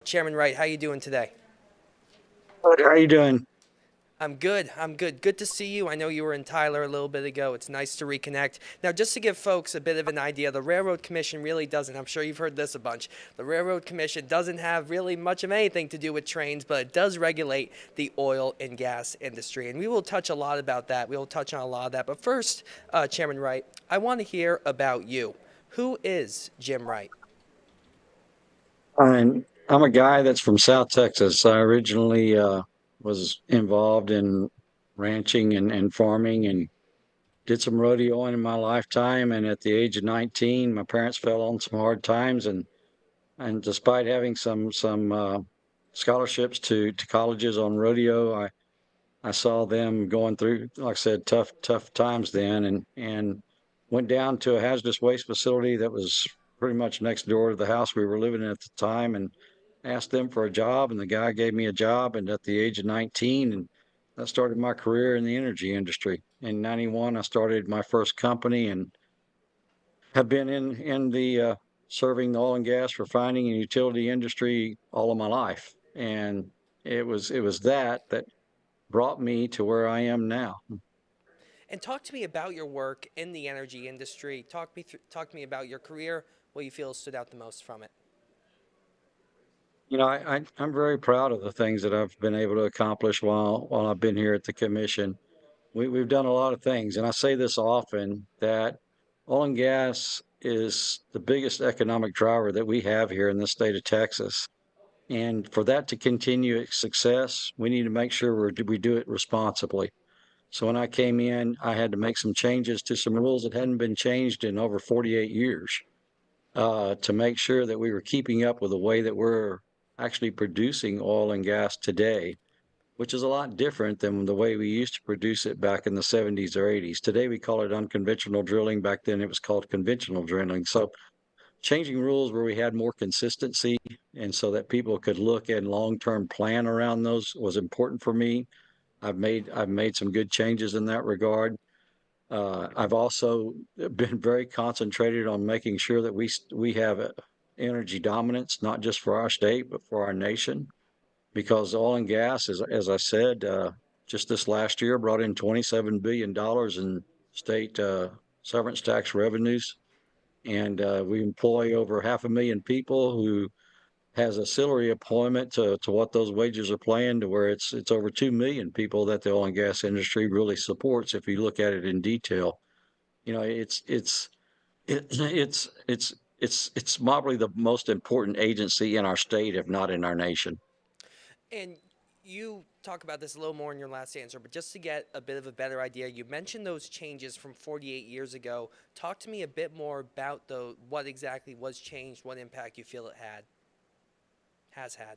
Chairman Wright, how you doing today? Good. How are you doing? I'm good. I'm good. Good to see you. I know you were in Tyler a little bit ago. It's nice to reconnect. Now, just to give folks a bit of an idea, the Railroad Commission really doesn't, I'm sure you've heard this a bunch, the Railroad Commission doesn't have really much of anything to do with trains, but it does regulate the oil and gas industry. And we will touch a lot about that. We will touch on a lot of that. But first, Chairman Wright, I want to hear about you. Who is Jim Wright? I'm a guy that's from South Texas. I originally was involved in ranching and farming and did some rodeoing in my lifetime. And at the age of 19, my parents fell on some hard times, and despite having some scholarships to colleges on rodeo, I saw them going through, like I said, tough times then, and went down to a hazardous waste facility that was pretty much next door to the house we were living in at the time, and asked them for a job, and the guy gave me a job, and at the age of 19, and that started my career in the energy industry. In 91, I started my first company and have been in the serving the oil and gas refining and utility industry all of my life. And it was that brought me to where I am now. And talk to me about your work in the energy industry. Talk to me about your career. What you feel stood out the most from it. I'm very proud of the things that I've been able to accomplish while I've been here at the commission. We've done a lot of things, and I say this often that oil and gas is the biggest economic driver that we have here in the state of Texas. And for that to continue its success, we need to make sure we do it responsibly. So when I came in, I had to make some changes to some rules that hadn't been changed in over 48 years, to make sure that we were keeping up with the way that we're actually producing oil and gas today, which is a lot different than the way we used to produce it back in the 70s or 80s. Today we call it unconventional drilling. Back then it was called conventional drilling. So changing rules where we had more consistency and so that people could look and long-term plan around those was important for me. I've made some good changes in that regard. I've also been very concentrated on making sure that we have energy dominance, not just for our state, but for our nation. Because oil and gas, as I said, just this last year brought in $27 billion in state severance tax revenues. And we employ over 500,000 people who has ancillary employment to what those wages are paying, to where it's over 2 million people that the oil and gas industry really supports if you look at it in detail. You know, it's probably the most important agency in our state, if not in our nation. And you talk about this a little more in your last answer, but just to get a bit of a better idea, you mentioned those changes from 48 years ago. Talk to me a bit more about what exactly was changed, what impact you feel it has had.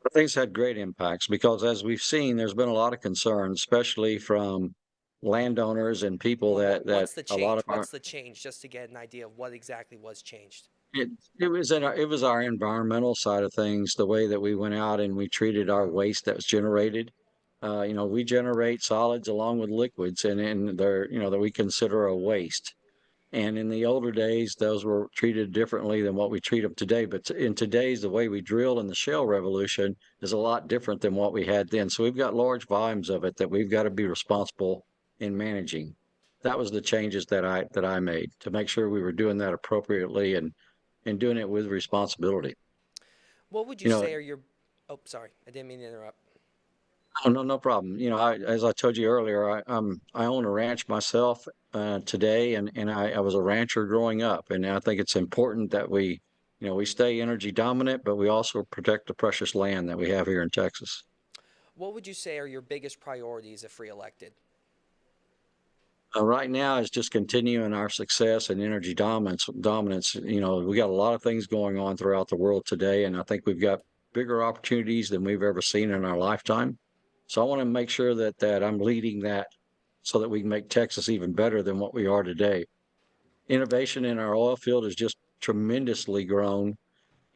I think it's had great impacts because, as we've seen, there's been a lot of concern, especially from landowners and people Well, that what's the a lot change? of our What's the change? Just to get an idea of what exactly was changed. it, it was our environmental side of things, the way that we went out and we treated our waste that was generated. We generate solids along with liquids, and they're that we consider a waste. And in the older days, those were treated differently than what we treat them today. But in today's, the way we drill in the shale revolution is a lot different than what we had then. So we've got large volumes of it that we've got to be responsible in managing. That was the changes that I made to make sure we were doing that appropriately and doing it with responsibility. What would you You know, say are your? Oh, sorry, I didn't mean to interrupt. oh, no, no problem. As I told you earlier, I own a ranch myself today, and I was a rancher growing up, and I think it's important that we stay energy dominant, but we also protect the precious land that we have here in Texas. What would you say are your biggest priorities if reelected? Right now is just continuing our success and energy dominance. Dominance. We got a lot of things going on throughout the world today, and I think we've got bigger opportunities than we've ever seen in our lifetime. So I want to make sure that I'm leading that so that we can make Texas even better than what we are today. Innovation in our oil field has just tremendously grown,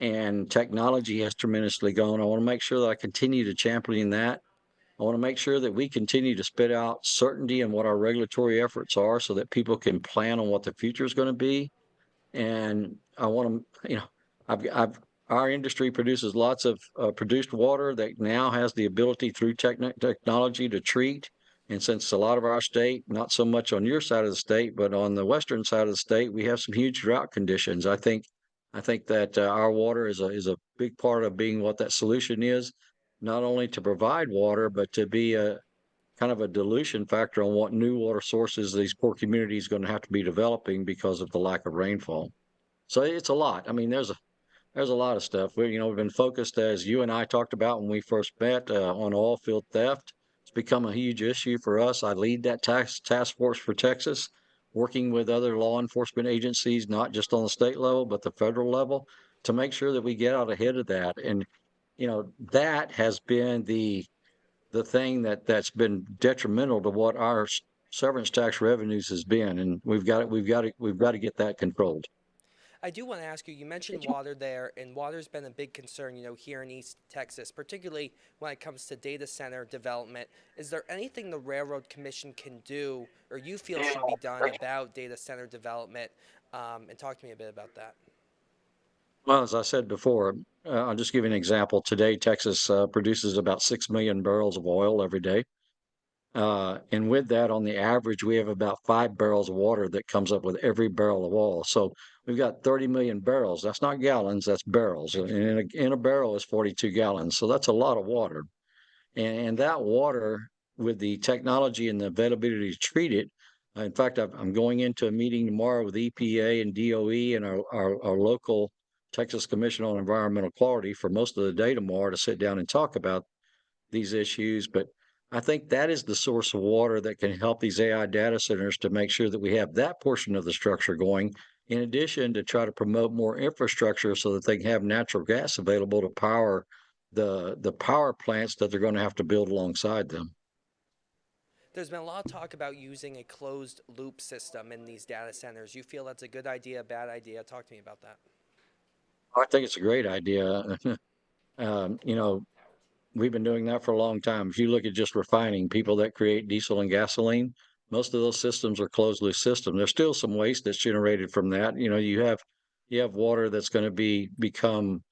and technology has tremendously grown. I want to make sure that I continue to champion that. I want to make sure that we continue to spit out certainty in what our regulatory efforts are so that people can plan on what the future is going to be. And I want to, I've our industry produces lots of produced water that now has the ability through technology to treat. And since a lot of our state, not so much on your side of the state, but on the western side of the state, we have some huge drought conditions. I think that our water is a big part of being what that solution is, not only to provide water, but to be a kind of a dilution factor on what new water sources these poor communities going to have to be developing because of the lack of rainfall. So it's a lot. I mean, there's a lot of stuff. We've been focused, as you and I talked about when we first met, on oil field theft. It's become a huge issue for us. I lead that task force for Texas, working with other law enforcement agencies, not just on the state level, but the federal level, to make sure that we get out ahead of that. And, that has been the thing that's been detrimental to what our severance tax revenues has been. And we've got to get that controlled. I do want to ask you, you mentioned water there, and water's been a big concern, here in East Texas, particularly when it comes to data center development. Is there anything the Railroad Commission can do or you feel should be done about data center development? And talk to me a bit about that. Well, as I said before, I'll just give you an example. Today, Texas produces about 6 million barrels of oil every day. And with that, on the average, we have about 5 barrels of water that comes up with every barrel of oil. So we've got 30 million barrels. That's not gallons, that's barrels. And in a barrel is 42 gallons. So that's a lot of water. And that water, with the technology and the availability to treat it, in fact, I'm going into a meeting tomorrow with EPA and DOE and our local Texas Commission on Environmental Quality for most of the day tomorrow to sit down and talk about these issues. But I think that is the source of water that can help these AI data centers to make sure that we have that portion of the structure going, in addition to try to promote more infrastructure so that they can have natural gas available to power the power plants that they're going to have to build alongside them. There's been a lot of talk about using a closed loop system in these data centers. You feel that's a good idea, bad idea? Talk to me about that. I think it's a great idea. um, you know, we've been doing that for a long time. If you look at just refining, people that create diesel and gasoline, most of those systems are closed loop systems. There's still some waste that's generated from that. You have water that's going to become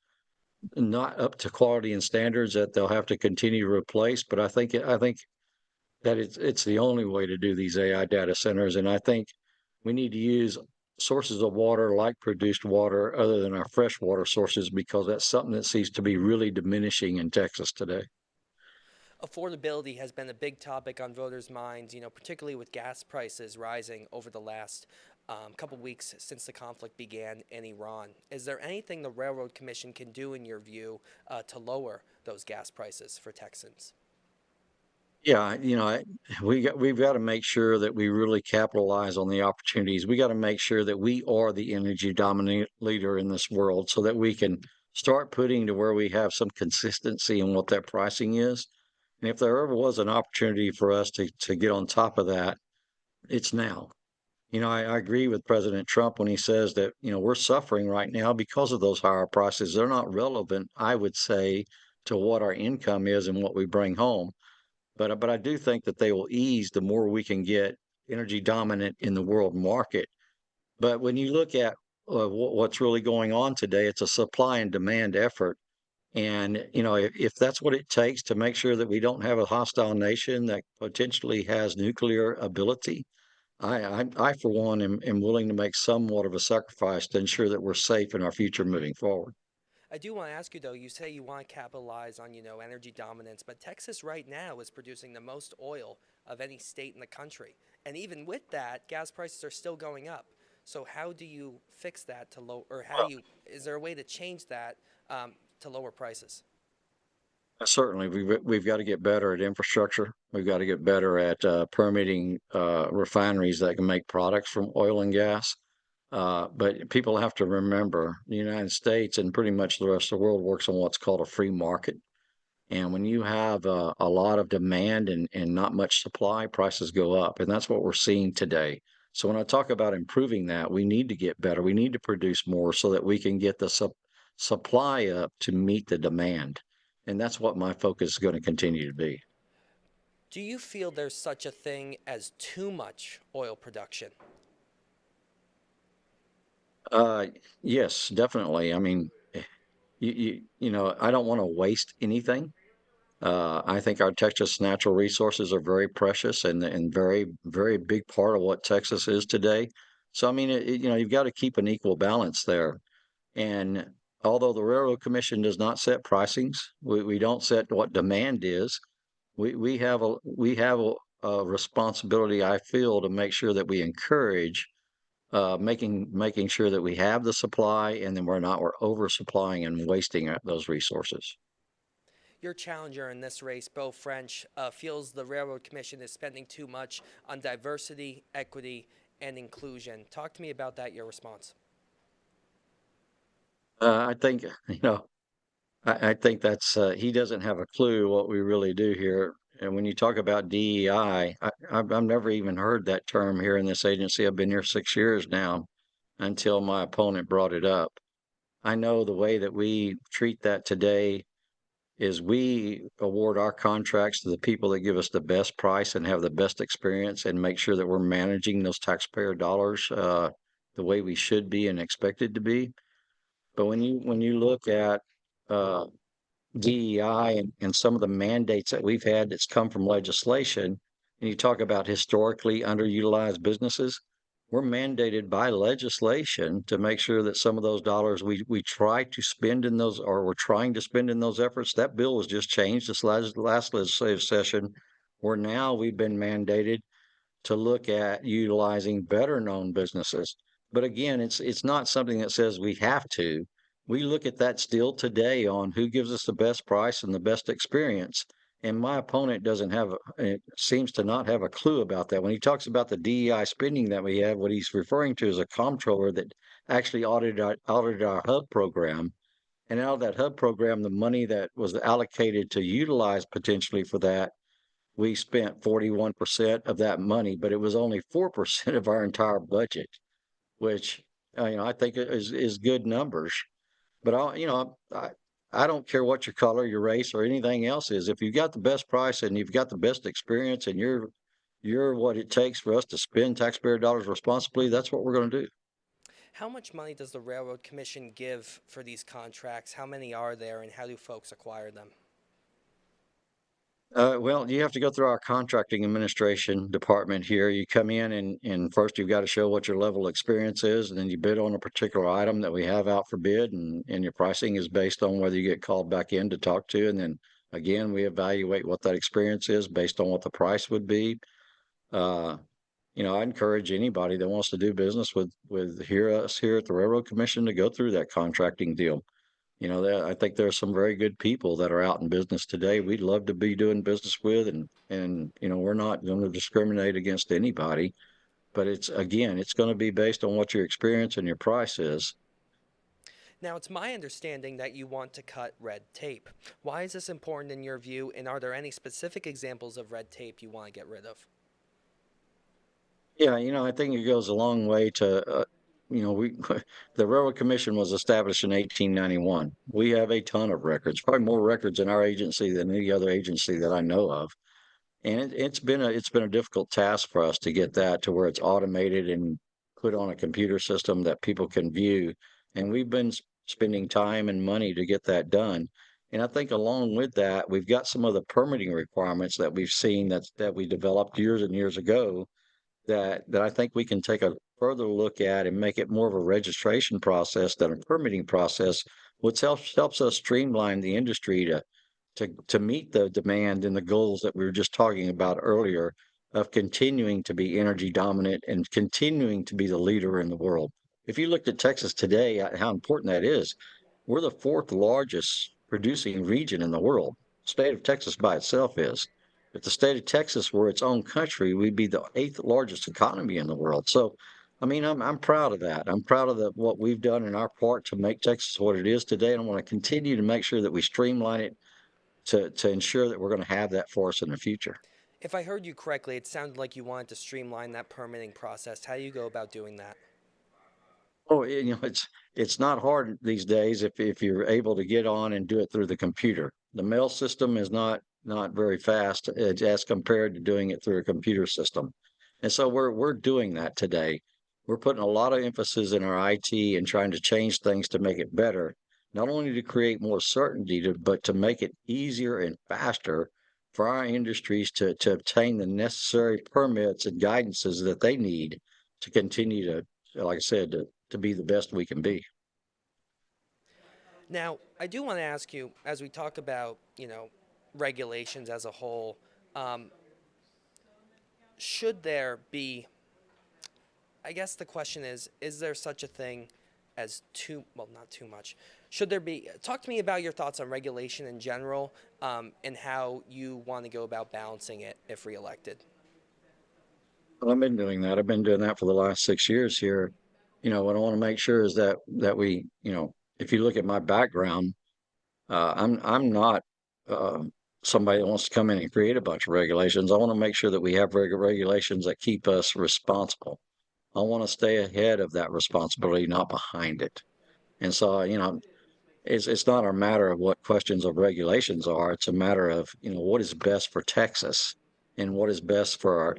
not up to quality and standards that they'll have to continue to replace. But I think that it's the only way to do these AI data centers. And I think we need to use sources of water like produced water other than our freshwater sources, because that's something that seems to be really diminishing in Texas today. Affordability has been a big topic on voters' minds, particularly with gas prices rising over the last couple weeks since the conflict began in Iran. Is there anything the Railroad Commission can do, in your view, to lower those gas prices for Texans? Yeah, we've got to make sure that we really capitalize on the opportunities. We got to make sure that we are the energy dominant leader in this world so that we can start putting to where we have some consistency in what that pricing is. And if there ever was an opportunity for us to get on top of that, it's now. I agree with President Trump when he says that, we're suffering right now because of those higher prices. They're not relevant, I would say, to what our income is and what we bring home. But I do think that they will ease the more we can get energy dominant in the world market. But when you look at what's really going on today, it's a supply and demand effort. And if that's what it takes to make sure that we don't have a hostile nation that potentially has nuclear ability, I for one, am willing to make somewhat of a sacrifice to ensure that we're safe in our future moving forward. I do want to ask you, though, you say you want to capitalize on, energy dominance, but Texas right now is producing the most oil of any state in the country. And even with that, gas prices are still going up. So how do you fix that to low, or is there a way to change that to lower prices? Certainly, we've got to get better at infrastructure. We've got to get better at permitting refineries that can make products from oil and gas. But people have to remember the United States and pretty much the rest of the world works on what's called a free market. And when you have a lot of demand and not much supply, prices go up. And that's what we're seeing today. So when I talk about improving that, we need to get better. We need to produce more so that we can get the supply up to meet the demand. And that's what my focus is going to continue to be. Do you feel there's such a thing as too much oil production? Uh, yes, definitely. I mean, I don't want to waste anything. I think our Texas natural resources are very precious and very, very big part of what Texas is today. So, I mean, you've got to keep an equal balance there. And although the Railroad Commission does not set pricings, we don't set what demand is. We have a responsibility, I feel, to make sure that we encourage making sure that we have the supply and then we're oversupplying and wasting those resources. Your challenger in this race, Beau French, feels the Railroad Commission is spending too much on diversity, equity, and inclusion. Talk to me about that, your response. I think, I think that's he doesn't have a clue what we really do here. And when you talk about DEI, I've never even heard that term here in this agency. I've been here 6 years now until my opponent brought it up. I know the way that we treat that today is we award our contracts to the people that give us the best price and have the best experience and make sure that we're managing those taxpayer dollars the way we should be and expected to be. But when you look at uh, DEI and some of the mandates that we've had that's come from legislation, and you talk about historically underutilized businesses, we're mandated by legislation to make sure that some of those dollars we try to spend in those, or we're trying to spend in those efforts. That bill was just changed this last legislative session, where now we've been mandated to look at utilizing better known businesses. But again, it's not something that says we have to. We look at that still today on who gives us the best price and the best experience. And my opponent doesn't have, it seems to not have a clue about that. When he talks about the DEI spending that we have, what he's referring to is a comptroller that actually audited our hub program. And out of that hub program, the money that was allocated to utilize potentially for that, we spent 41% of that money, but it was only 4% of our entire budget, which I think is good numbers. But I don't care what your color, your race, or anything else is. If you've got the best price and you've got the best experience and you're what it takes for us to spend taxpayer dollars responsibly, that's what we're going to do. How much money does the Railroad Commission give for these contracts? How many are there, and how do folks acquire them? Well, you have to go through our contracting administration department here. You come in and first you've got to show what your level of experience is, and then you bid on a particular item that we have out for bid, and your pricing is based on whether you get called back in to talk to. And then again, we evaluate what that experience is based on what the price would be. Uh, I encourage anybody that wants to do business with us here at the Railroad Commission to go through that contracting deal. I think there are some very good people that are out in business today. We'd love to be doing business with, and we're not going to discriminate against anybody. But it's going to be based on what your experience and your price is. Now, it's my understanding that you want to cut red tape. Why is this important in your view, and are there any specific examples of red tape you want to get rid of? Yeah, I think it goes a long way to, we the Railroad Commission was established in 1891. We have a ton of records, probably more records in our agency than any other agency that I know of. And it's been a difficult task for us to get that to where it's automated and put on a computer system that people can view. And we've been spending time and money to get that done. And I think along with that, we've got some of the permitting requirements that we've seen that we developed years and years ago that I think we can take a further look at and make it more of a registration process than a permitting process, which helps us streamline the industry to meet the demand and the goals that we were just talking about earlier of continuing to be energy dominant and continuing to be the leader in the world. If you looked at Texas today, how important that is, we're the fourth largest producing region in the world. The state of Texas by itself is. If the state of Texas were its own country, we'd be the eighth largest economy in the world. So, I mean, I'm proud of that. I'm proud of what we've done in our part to make Texas what it is today, and I want to continue to make sure that we streamline it to ensure that we're going to have that for us in the future. If I heard you correctly, it sounded like you wanted to streamline that permitting process. How do you go about doing that? Oh, it's not hard these days if you're able to get on and do it through the computer. The mail system is not very fast as compared to doing it through a computer system. And so we're doing that today. We're putting a lot of emphasis in our IT and trying to change things to make it better. not only to create more certainty, but to make it easier and faster for our industries to obtain the necessary permits and guidances that they need to continue to, like I said, to be the best we can be. Now, I do want to ask you, as we talk about, regulations as a whole, um, should there be, I guess the question is there such a thing as too, well, not too much. Should there be, talk to me about your thoughts on regulation in general, and how you want to go about balancing it if reelected. Well, I've been doing that. I've been doing that for the last 6 years here. What I want to make sure is that we, if you look at my background, I'm not uh, somebody that wants to come in and create a bunch of regulations. I want to make sure that we have regulations that keep us responsible. I want to stay ahead of that responsibility, not behind it. And so, it's not a matter of what questions of regulations are. It's a matter of, what is best for Texas and what is best for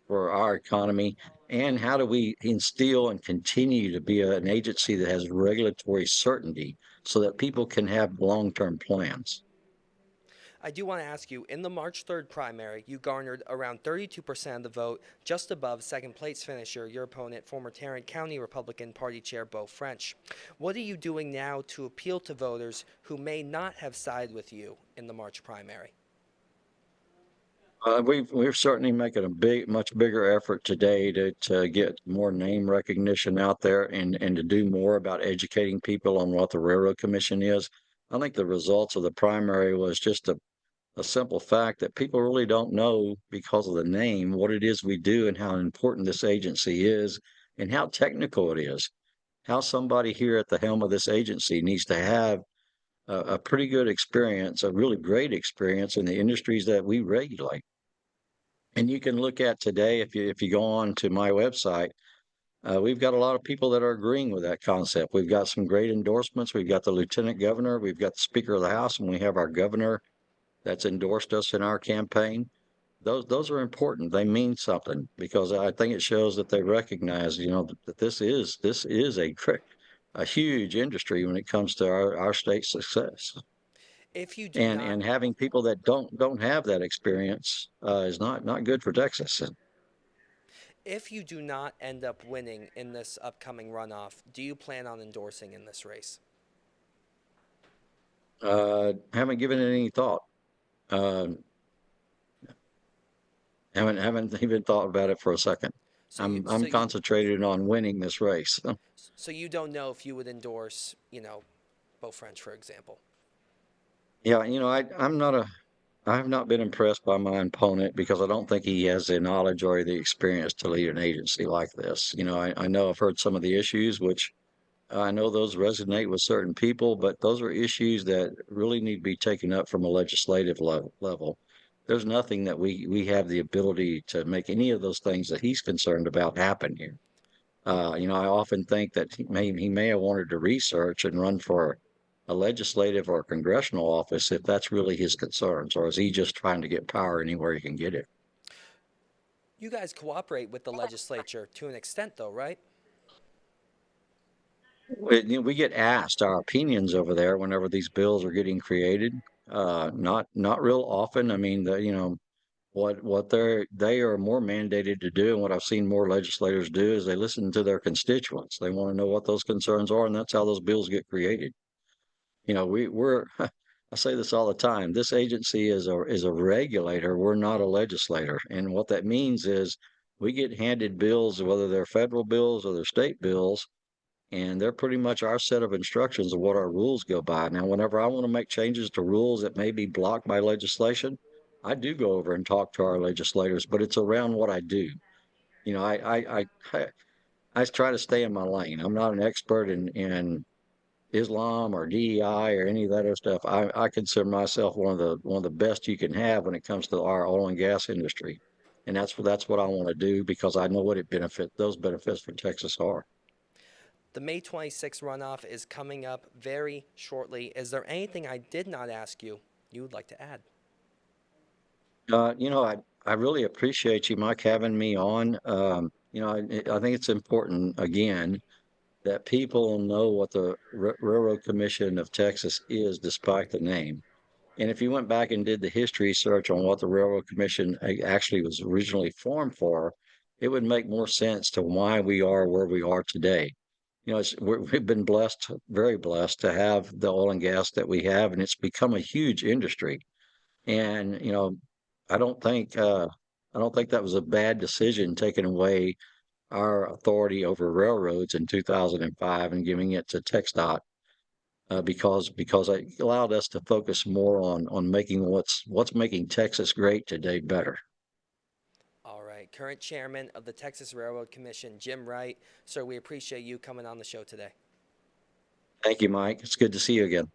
for our economy, and how do we instill and continue to be an agency that has regulatory certainty so that people can have long-term plans. I do want to ask you, in the March 3rd primary, you garnered around 32% of the vote, just above second place finisher, your opponent, former Tarrant County Republican Party Chair Beau French. What are you doing now to appeal to voters who may not have sided with you in the March primary? We're certainly making a much bigger effort today to get more name recognition out there and to do more about educating people on what the Railroad Commission is. I think the results of the primary was just a simple fact that people really don't know because of the name what it is we do and how important this agency is and how technical it is. How somebody here at the helm of this agency needs to have a pretty good experience, a really great experience in the industries that we regulate. And you can look at today, if you go on to my website, we've got a lot of people that are agreeing with that concept. We've got some great endorsements. We've got the lieutenant governor, we've got the speaker of the house, and we have our governor that's endorsed us in our campaign. Those are important. They mean something because I think it shows that they recognize, that this is a huge industry when it comes to our state's success. If you do not And having people that don't have that experience is not good for Texas. if you do not end up winning in this upcoming runoff, do you plan on endorsing in this race? Haven't given it any thought. Uh, haven't even thought about it for a second. So you I'm so you concentrated on winning this race. so you don't know if you would endorse, Beau French, for example. Yeah, I have not been impressed by my opponent because I don't think he has the knowledge or the experience to lead an agency like this. I know I've heard some of the issues, which I know those resonate with certain people, but those are issues that really need to be taken up from a legislative level. There's nothing that we have the ability to make any of those things that he's concerned about happen here. I often think that he may have wanted to research and run for a legislative or congressional office if that's really his concerns, or is he just trying to get power anywhere he can get it? You guys cooperate with the legislature to an extent, though, right? We get asked our opinions over there whenever these bills are getting created. Not real often. I mean, what they are more mandated to do, and what I've seen more legislators do, is they listen to their constituents. They want to know what those concerns are, and that's how those bills get created. We're I say this all the time. This agency is a regulator. We're not a legislator, and what that means is we get handed bills, whether they're federal bills or they're state bills, and they're pretty much our set of instructions of what our rules go by. Now, whenever I want to make changes to rules that may be blocked by legislation, I do go over and talk to our legislators, but it's around what I do. You know, I try to stay in my lane. I'm not an expert in Islam or DEI or any of that other stuff. I consider myself one of the best you can have when it comes to our oil and gas industry, and that's what I want to do because I know what those benefits for Texas are. The May 26th runoff is coming up very shortly. Is there anything I did not ask you would like to add? I really appreciate you, Mike, having me on. I think it's important again that people know what the Railroad Commission of Texas is, despite the name. And if you went back and did the history search on what the Railroad Commission actually was originally formed for, it would make more sense to why we are where we are today. We've been blessed, very blessed, to have the oil and gas that we have, and it's become a huge industry. And I don't think that was a bad decision taking away our authority over railroads in 2005 and giving it to TxDOT, because it allowed us to focus more on making what's making Texas great today better. All right. Current chairman of the Texas Railroad Commission, Jim Wright. Sir, we appreciate you coming on the show today. Thank you, Mike. It's good to see you again.